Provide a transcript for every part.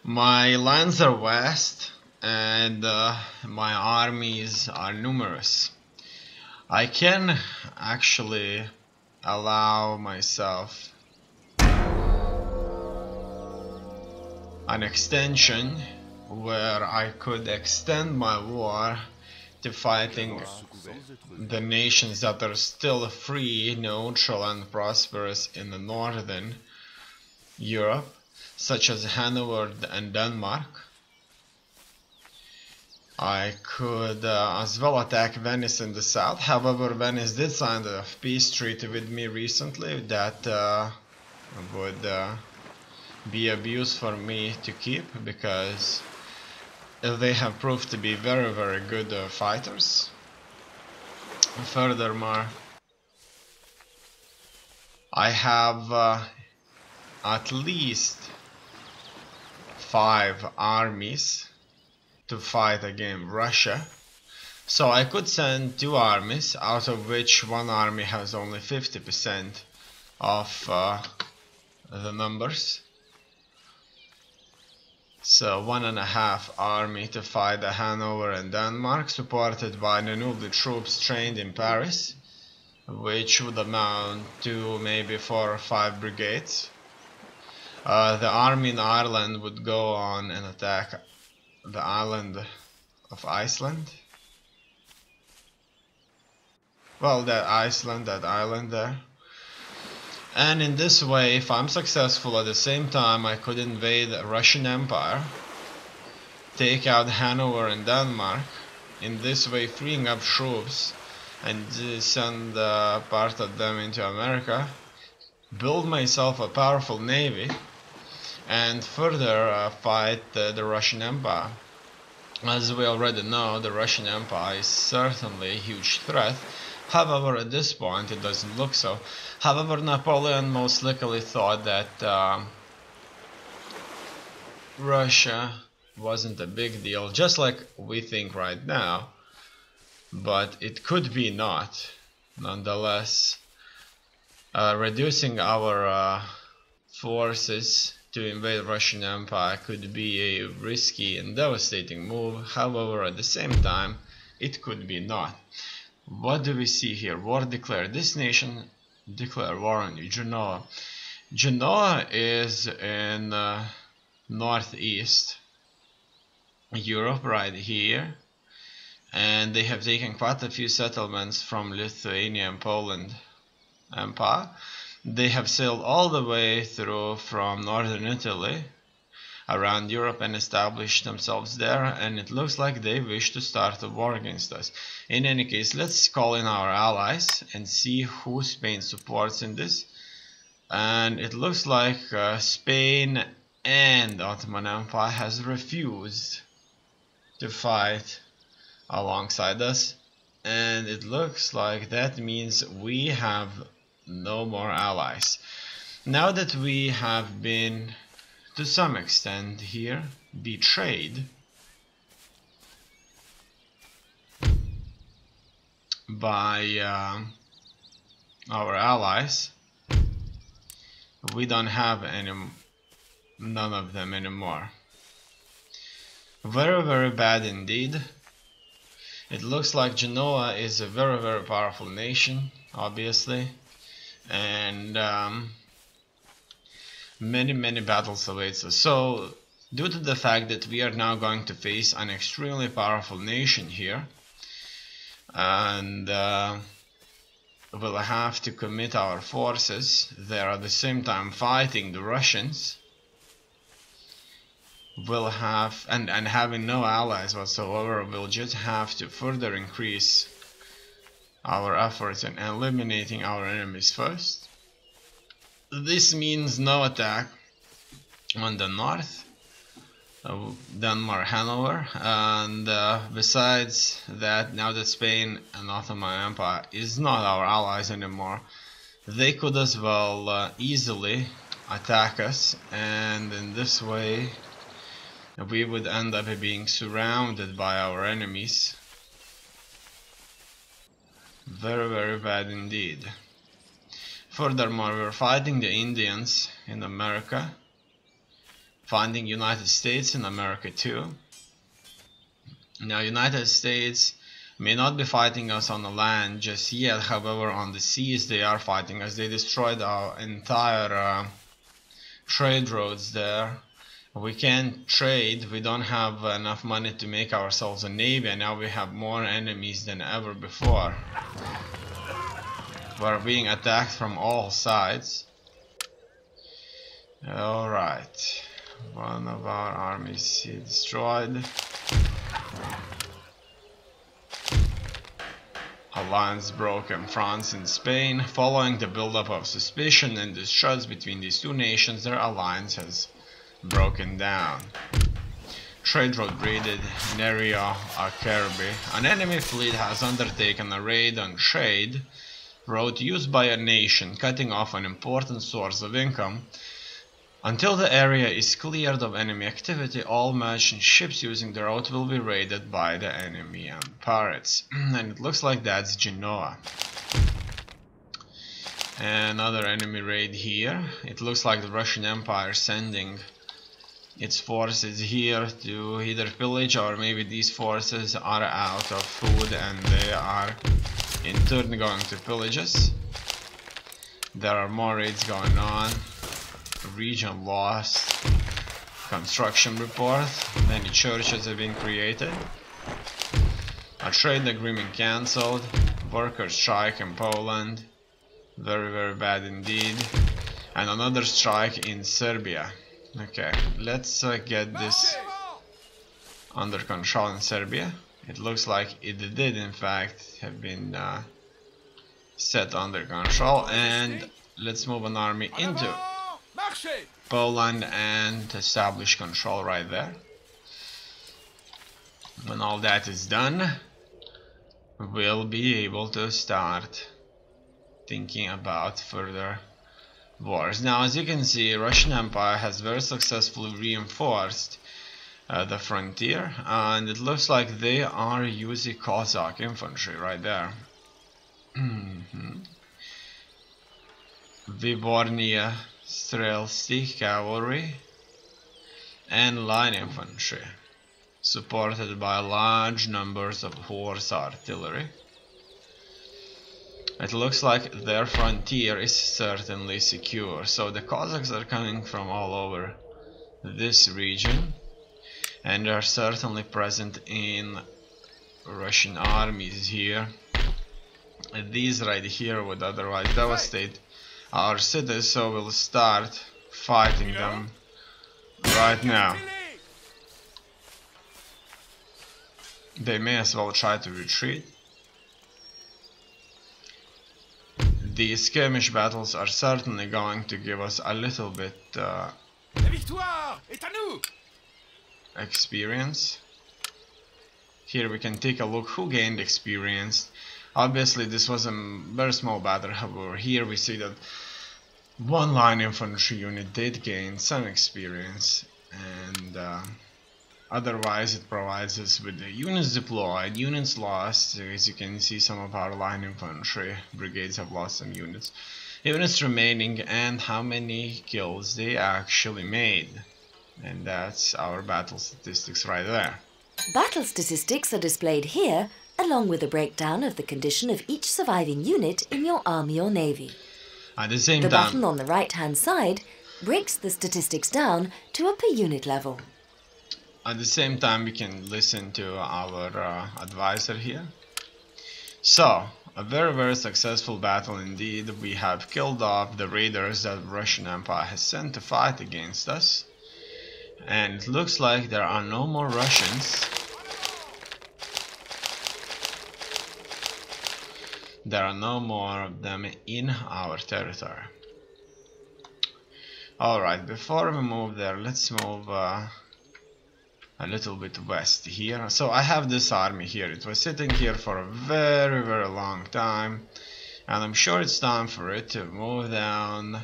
My lands are vast and my armies are numerous. I can actually allow myself an extension where I could extend my war to fighting the nations that are still free, neutral and prosperous in the northern Europe, such as Hanover and Denmark. I could as well attack Venice in the south. However, Venice did sign a peace treaty with me recently that would be abuse for me to keep, because they have proved to be very good fighters. Furthermore, I have at least 5 armies to fight against Russia. So I could send 2 armies, out of which one army has only 50% of the numbers. So 1.5 army to fight the Hanover and Denmark, supported by the newly troops trained in Paris, which would amount to maybe 4 or 5 brigades. The army in Ireland would go on and attack the island of Iceland. Well, that island there. And in this way, if I'm successful at the same time, I could invade the Russian Empire, take out Hanover and Denmark, in this way freeing up troops and send part of them into America, build myself a powerful navy, and further fight the Russian Empire. As we already know, the Russian Empire is certainly a huge threat. However, at this point it doesn't look so. However, Napoleon most likely thought that Russia wasn't a big deal, just like we think right now, but it could be not. Nonetheless, reducing our forces to invade Russian Empire could be a risky and devastating move. However, at the same time, it could be not. What do we see here? War declared. This nation declared war on you. Genoa. Genoa is in northeast Europe, right here, and they have taken quite a few settlements from Lithuania and Poland Empire. They have sailed all the way through from northern Italy around Europe and established themselves there, and it looks like they wish to start a war against us. In any case, let's call in our allies and see who Spain supports in this. And it looks like Spain and Ottoman Empire has refused to fight alongside us, and it looks like that means we have no more allies. Now that we have been to some extent here betrayed by our allies, we don't have none of them anymore. Very bad indeed. It looks like Genoa is a very powerful nation, obviously, and many battles awaits us. So due to the fact that we are now going to face an extremely powerful nation here, and we'll have to commit our forces there at the same time fighting the Russians, we'll have, and having no allies whatsoever, we'll just have to further increase our efforts in eliminating our enemies first. This means no attack on the north, Denmark, Hanover, and besides that, now that Spain and Ottoman Empire is not our allies anymore, they could as well easily attack us, and in this way we would end up being surrounded by our enemies. Very bad indeed. Furthermore, we're fighting the Indians in America. finding United States in America too. Now United States may not be fighting us on the land just yet, however on the seas they are fighting us. They destroyed our entire trade roads there. We can't trade, we don't have enough money to make ourselves a navy, and now we have more enemies than ever before. We're being attacked from all sides. Alright, one of our armies is destroyed. Alliance broken, France and Spain. Following the buildup of suspicion and distrust between these two nations, their alliance has broken down. Trade route raided in area Kirby. An enemy fleet has undertaken a raid on trade route used by a nation, cutting off an important source of income. Until the area is cleared of enemy activity, all merchant ships using the route will be raided by the enemy and pirates. And it looks like that's Genoa. Another enemy raid here. It looks like the Russian Empire sending its forces here to either pillage, or maybe these forces are out of food and they are in turn going to pillage us. There are more raids going on. Region lost. Construction report. Many churches have been created. A trade agreement cancelled. Workers' strike in Poland. Very, very bad indeed. And another strike in Serbia. Okay, let's get this under control in Serbia. It looks like it did in fact have been set under control, and let's move an army into Poland and establish control right there. When all that is done, we'll be able to start thinking about further wars. Now, as you can see, Russian Empire has very successfully reinforced the frontier, and it looks like they are using Cossack infantry right there. Vibornia Streltsy cavalry and line infantry, supported by large numbers of horse artillery. It looks like their frontier is certainly secure. So the Cossacks are coming from all over this region, and are certainly present in Russian armies here. And these right here would otherwise devastate our cities, so we'll start fighting them right now. They may as well try to retreat. The skirmish battles are certainly going to give us a little bit experience. Here we can take a look who gained experience. Obviously this was a very small battle, however here we see that one line infantry unit did gain some experience, and otherwise it provides us with the units deployed, units lost. As you can see, some of our line infantry brigades have lost some units, units remaining, and how many kills they actually made. And that's our battle statistics right there. Battle statistics are displayed here, along with a breakdown of the condition of each surviving unit in your army or navy. At the same The time, button on the right-hand side breaks the statistics down to a per unit level. At the same time, we can listen to our advisor here. So, a very, very successful battle indeed. We have killed off the raiders that the Russian Empire has sent to fight against us. And it looks like there are no more Russians. There are no more of them in our territory. Alright, before we move there, let's move a little bit west here. So I have this army here. It was sitting here for a very, very long time, and I'm sure it's time for it to move down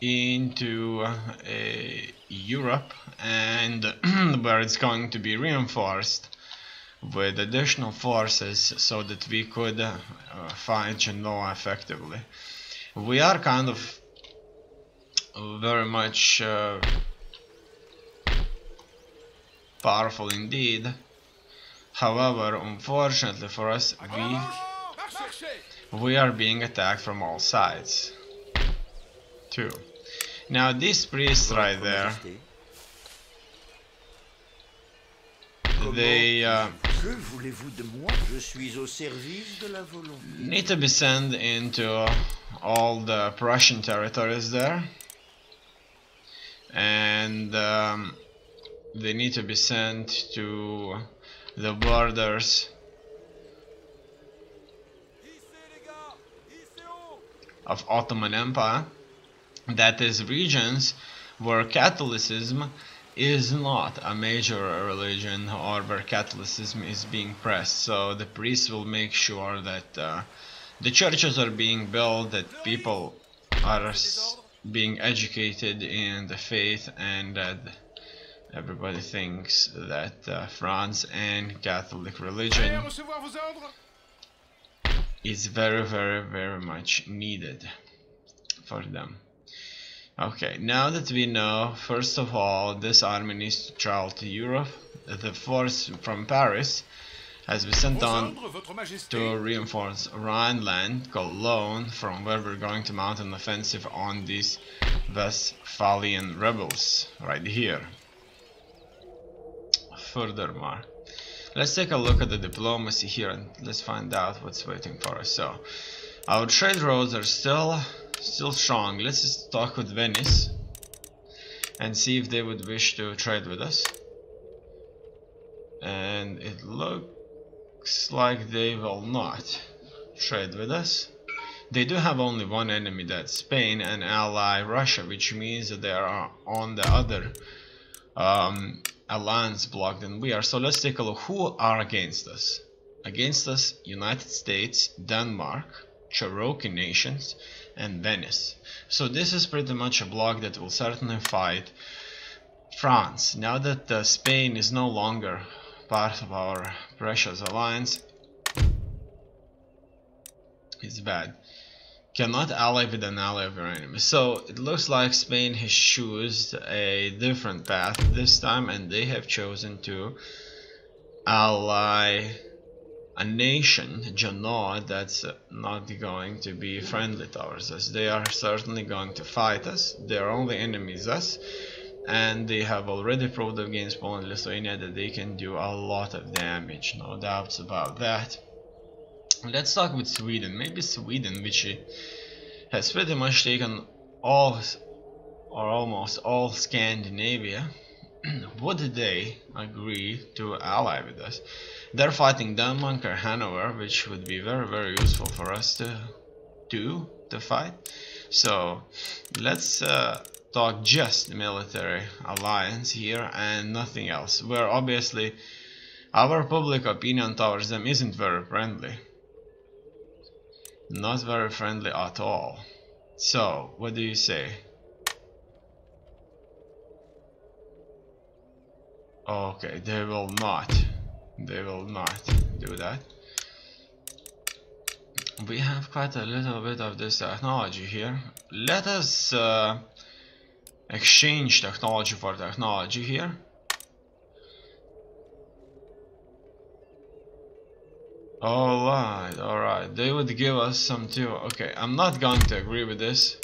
into Europe, and where it's going to be reinforced with additional forces so that we could fight Genoa effectively. We are kind of very much powerful indeed. However, unfortunately for us, we are being attacked from all sides too. Now these priests right there, they need to be sent into all the Prussian territories there, and they need to be sent to the borders of Ottoman Empire, that is regions where Catholicism is not a major religion or where Catholicism is being pressed. So the priests will make sure that the churches are being built, that people are being educated in the faith, and that everybody thinks that France and Catholic religion is very, very, very much needed for them. Okay, now that we know, first of all, this army needs to travel to Europe. The force from Paris has been sent on to reinforce Rhineland, Cologne, from where we're going to mount an offensive on these Westphalian rebels right here. Furthermore, let's take a look at the diplomacy here and let's find out what's waiting for us. So, our trade roads are still strong. Let's just talk with Venice and see if they would wish to trade with us. And it looks like they will not trade with us. They do have only one enemy, that's Spain, and ally Russia, which means that they are on the other alliance block than we are. So let's take a look. Who are against us? Against us, United States, Denmark, Cherokee nations, and Venice. So this is pretty much a block that will certainly fight France. Now that Spain is no longer part of our precious alliance, it's bad. Cannot ally with an ally of your enemy. So it looks like Spain has chosen a different path this time, and they have chosen to ally a nation, Genoa, that's not going to be friendly towards us. They are certainly going to fight us. Their only enemy is us, and they have already proved against Poland and Lithuania that they can do a lot of damage, no doubts about that. Let's talk with Sweden. Maybe Sweden, which has pretty much taken all or almost all Scandinavia, would they agree to ally with us? They're fighting Denmark or Hanover, which would be very, very useful for us to fight. So let's talk just military alliance here and nothing else, where obviously our public opinion towards them isn't very friendly. Not very friendly at all. So what do you say? Okay, they will not do that. We have quite a little bit of this technology here. Let us exchange technology for technology here. Alright, they would give us some too. Okay, I'm not going to agree with this.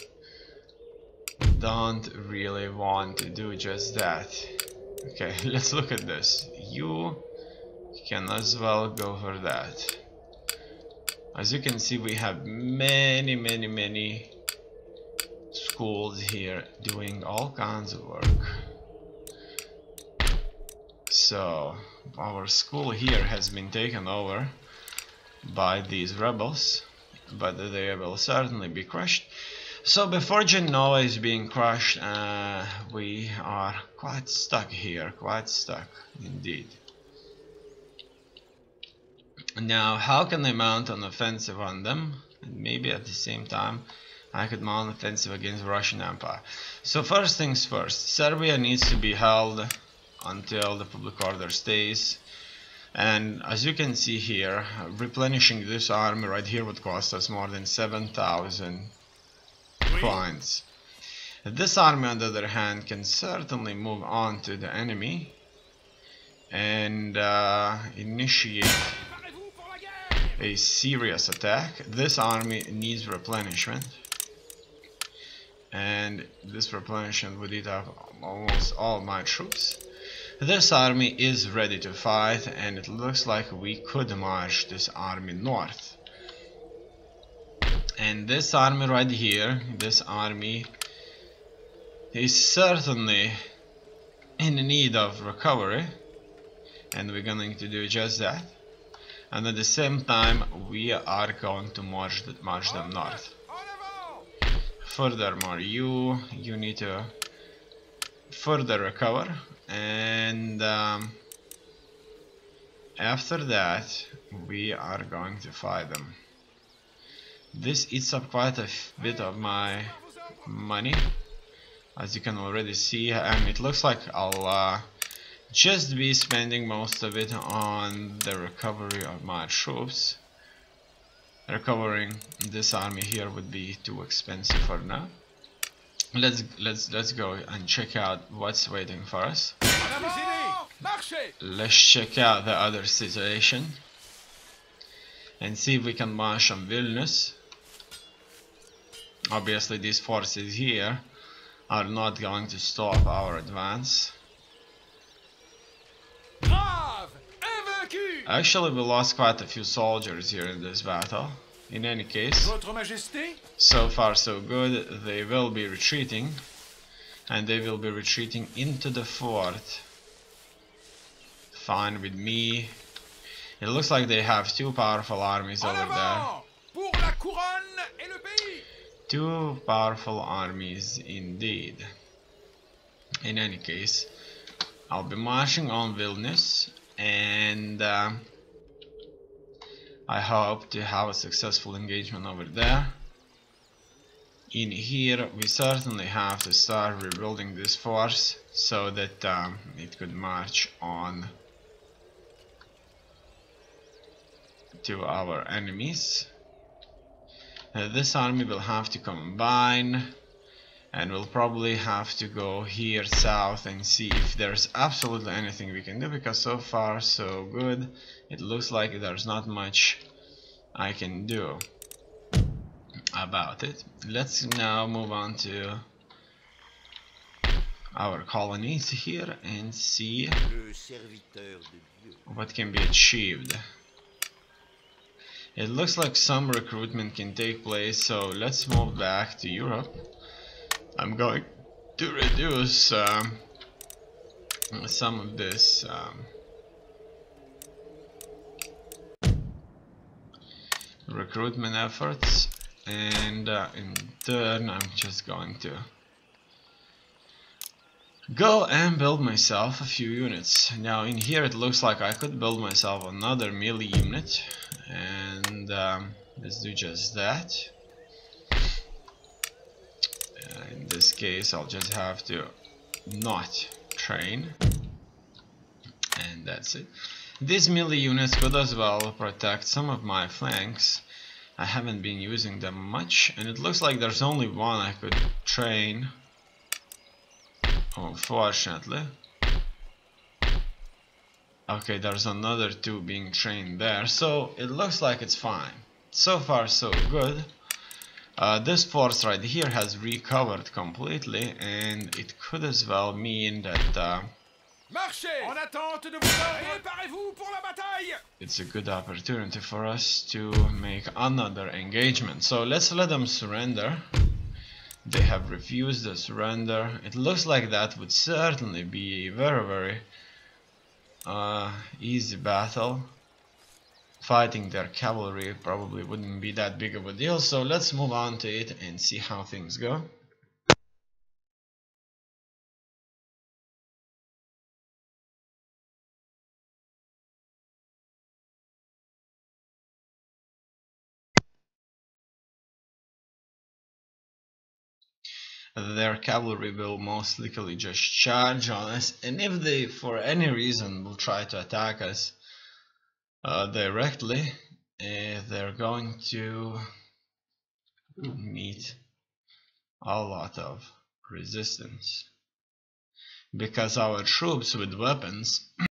Don't really want to do just that. Okay, let's look at this. You can as well go for that. As you can see, we have many schools here doing all kinds of work. So our school here has been taken over by these rebels, but they will certainly be crushed. So before Genoa is being crushed, we are quite stuck here, quite stuck indeed. Now, how can I mount an offensive on them? And maybe at the same time I could mount an offensive against the Russian Empire. So first things first, Serbia needs to be held until the public order stays. And as you can see here, replenishing this army right here would cost us more than 7,000 points. This army, on the other hand, can certainly move on to the enemy and initiate a serious attack. This army needs replenishment, and this replenishment would eat up almost all my troops. This army is ready to fight, and it looks like we could march this army north. And this army right here, this army is certainly in need of recovery, and we're going to do just that. And at the same time, we are going to march them north. Furthermore, you need to further recover, and after that we are going to fight them. This eats up quite a bit of my money, as you can already see, and it looks like I'll just be spending most of it on the recovery of my troops. Recovering this army here would be too expensive for now. Let's go and check out what's waiting for us. Let's check out the other situation and see if we can march on Vilnius. Obviously these forces here are not going to stop our advance. Actually, we lost quite a few soldiers here in this battle. In any case, so far so good. They will be retreating, and they will be retreating into the fort. Fine with me. It looks like they have two powerful armies over there. Two powerful armies indeed. In any case, I'll be marching on Vilnius, and I hope to have a successful engagement over there. In here, we certainly have to start rebuilding this force so that it could march on to our enemies. This army will have to combine, and we'll probably have to go here south and see if there's absolutely anything we can do, because so far so good. It looks like there's not much I can do about it. Let's now move on to our colonies here and see what can be achieved. It looks like some recruitment can take place, so let's move back to Europe. I'm going to reduce some of this recruitment efforts, and in turn I'm just going to go and build myself a few units. Now in here it looks like I could build myself another melee unit, and let's do just that. In this case I'll just have to not train, and that's it. These melee units could as well protect some of my flanks. I haven't been using them much, and it looks like there's only one I could train, unfortunately. Okay, there's another two being trained there, so it looks like it's fine. So far so good. This force right here has recovered completely, and it could as well mean that it's a good opportunity for us to make another engagement. So let's let them surrender. They have refused the surrender. It looks like that would certainly be a very easy battle. Fighting their cavalry probably wouldn't be that big of a deal, so let's move on to it and see how things go. Their cavalry will most likely just charge on us, and if they for any reason will try to attack us directly, they're going to meet a lot of resistance. Because our troops with weapons